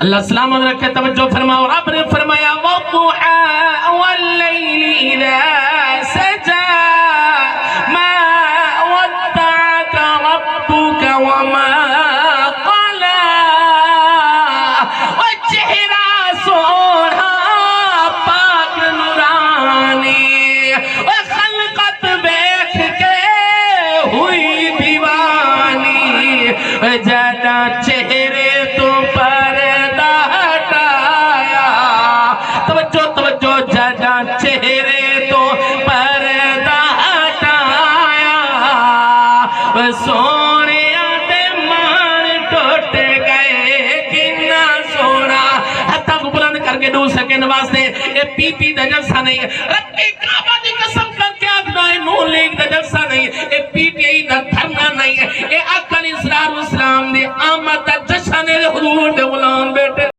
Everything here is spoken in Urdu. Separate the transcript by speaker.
Speaker 1: اللہ سلامت رکھے، توجہ فرماؤ، رب نے فرمایا وَالضُّحَىٰ وَاللَّيْلِ إِذَا سَجَىٰ مَا وَدَّعَكَ رَبُّكَ وَمَا قَلَىٰ، وہ چہرہ سونا پاک نورانی، وہ خلقت دیکھ کے ہوئی دیوانی، جانا چہرے تو پردہ ہٹایا، توجہ جانا چہرے تو پردہ ہٹایا، سونے آتے مان ٹوٹ گئے کنا سونا، حتیٰ کو بلند کر کے 2 سیکنڈ واسطے اے پی پی دا جلسہ نہیں، ربی کعبہ دی قسم کر کے آگنا ہے، نون لیگ دا جلسہ نہیں، اے پی پی آئی دا دھرنا نہیں، اے آقا علیہ السلام دے آمد دا جشن حضور دے غلام